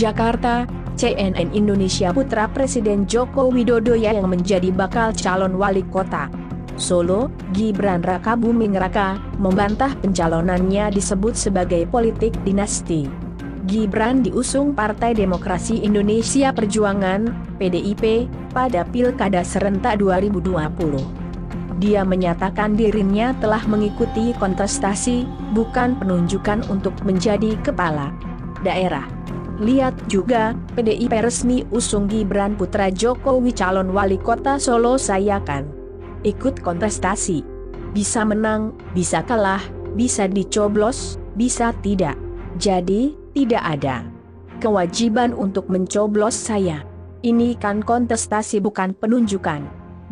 Jakarta, CNN Indonesia. Putra Presiden Joko Widodo yang menjadi bakal calon wali kota Solo, Gibran Rakabuming Raka, membantah pencalonannya disebut sebagai politik dinasti. Gibran diusung Partai Demokrasi Indonesia Perjuangan, PDIP, pada Pilkada serentak 2020. Dia menyatakan dirinya telah mengikuti kontestasi, bukan penunjukan untuk menjadi kepala daerah. Lihat juga, PDIP resmi usung Gibran putra Jokowi calon wali kota Solo. Saya kan ikut kontestasi. Bisa menang, bisa kalah, bisa dicoblos, bisa tidak. Jadi, tidak ada kewajiban untuk mencoblos saya. Ini kan kontestasi bukan penunjukan.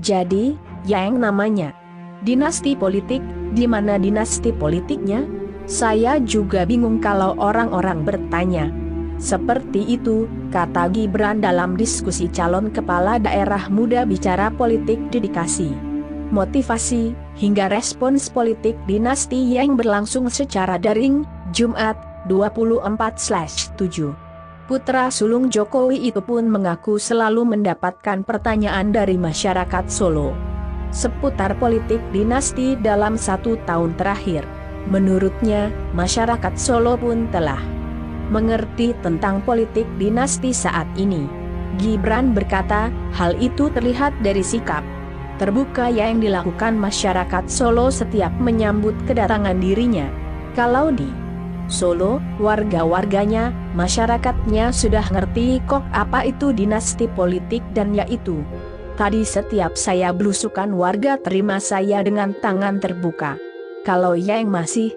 Jadi, yang namanya dinasti politik, di mana dinasti politiknya? Saya juga bingung kalau orang-orang bertanya seperti itu, kata Gibran dalam diskusi calon kepala daerah muda bicara politik dedikasi, motivasi, hingga respons politik dinasti yang berlangsung secara daring, Jumat, 24/7. Putra sulung Jokowi itu pun mengaku selalu mendapatkan pertanyaan dari masyarakat Solo seputar politik dinasti dalam 1 tahun terakhir. Menurutnya, masyarakat Solo pun telah mengerti tentang politik dinasti saat ini. Gibran berkata, hal itu terlihat dari sikap terbuka yang dilakukan masyarakat Solo setiap menyambut kedatangan dirinya. Kalau di Solo, warga-warganya, masyarakatnya sudah ngerti kok apa itu dinasti politik dan yaitu tadi setiap saya belusukan warga terima saya dengan tangan terbuka. Kalau yang masih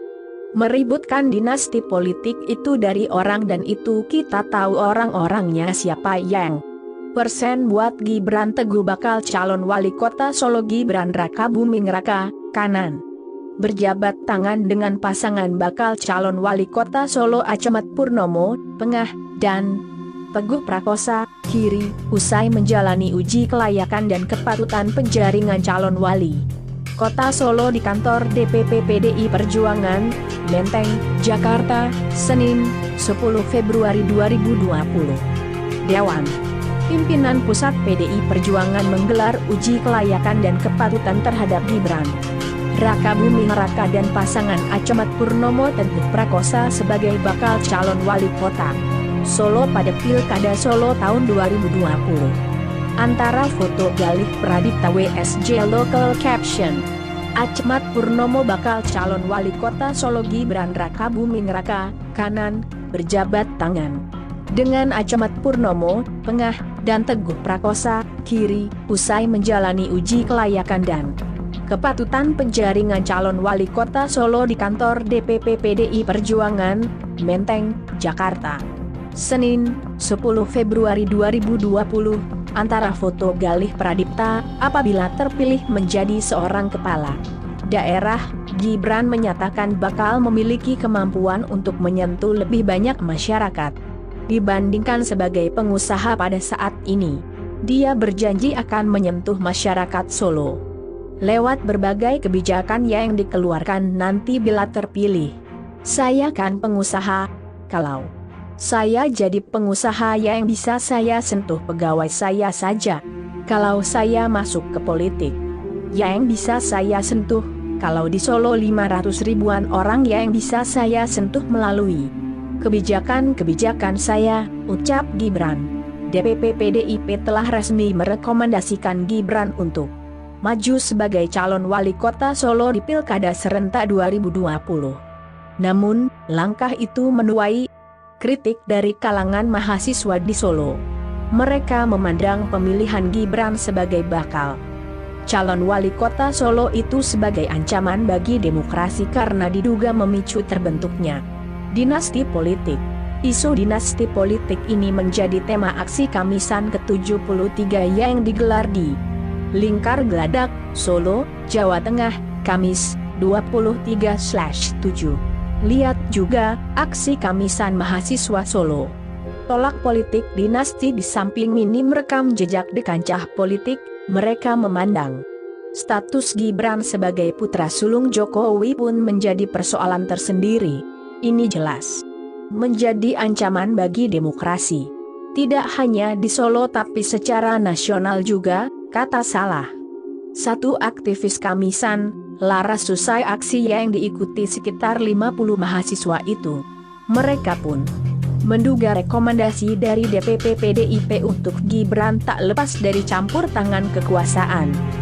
meributkan dinasti politik itu dari orang dan itu kita tahu orang-orangnya siapa yang persen buat Gibran Teguh bakal calon wali kota Solo. Gibran Rakabuming Raka, kanan, berjabat tangan dengan pasangan bakal calon wali kota Solo Acamat Purnomo, tengah, dan Teguh Prakosa, kiri, usai menjalani uji kelayakan dan kepatutan penjaringan calon wali Kota Solo di kantor DPP PDI Perjuangan, Menteng, Jakarta, Senin, 10 Februari 2020. Dewan Pimpinan Pusat PDI Perjuangan menggelar uji kelayakan dan kepatutan terhadap Gibran Rakabuming Raka dan pasangan Acamat Purnomo Teguh Prakosa sebagai bakal calon wali kota Solo pada Pilkada Solo tahun 2020. Antara foto Galih Pradipta WSJ Local Caption, Acamat Purnomo bakal calon wali kota Solo. Gibran Rakabuming Raka, kanan, berjabat tangan dengan Acamat Purnomo, tengah, dan Teguh Prakosa, kiri, usai menjalani uji kelayakan dan kepatutan penjaringan calon wali kota Solo di kantor DPP PDI Perjuangan, Menteng, Jakarta, Senin, 10 Februari 2020. Antara foto Galih Pradipta, apabila terpilih menjadi seorang kepala daerah, Gibran menyatakan bakal memiliki kemampuan untuk menyentuh lebih banyak masyarakat dibandingkan sebagai pengusaha pada saat ini. Dia berjanji akan menyentuh masyarakat Solo lewat berbagai kebijakan yang dikeluarkan nanti bila terpilih. Saya kan pengusaha, kalau saya jadi pengusaha yang bisa saya sentuh pegawai saya saja. Kalau saya masuk ke politik, yang bisa saya sentuh, kalau di Solo 500 ribuan orang yang bisa saya sentuh melalui kebijakan-kebijakan saya, ucap Gibran. DPP PDIP telah resmi merekomendasikan Gibran untuk maju sebagai calon wali kota Solo di Pilkada serentak 2020. Namun, langkah itu menuai kritik dari kalangan mahasiswa di Solo. Mereka memandang pemilihan Gibran sebagai bakal calon wali kota Solo itu sebagai ancaman bagi demokrasi karena diduga memicu terbentuknya dinasti politik. Isu dinasti politik ini menjadi tema aksi Kamisan ke-73 yang digelar di Lingkar Geladak, Solo, Jawa Tengah, Kamis, 23/7. Lihat juga, aksi Kamisan mahasiswa Solo tolak politik dinasti. Di samping minim rekam jejak di kancah politik, mereka memandang status Gibran sebagai putra sulung Jokowi pun menjadi persoalan tersendiri. Ini jelas menjadi ancaman bagi demokrasi. Tidak hanya di Solo tapi secara nasional juga, kata Salah satu aktivis Kamisan, laras usai aksi yang diikuti sekitar 50 mahasiswa itu. Mereka pun menduga rekomendasi dari DPP PDIP untuk Gibran tak lepas dari campur tangan kekuasaan.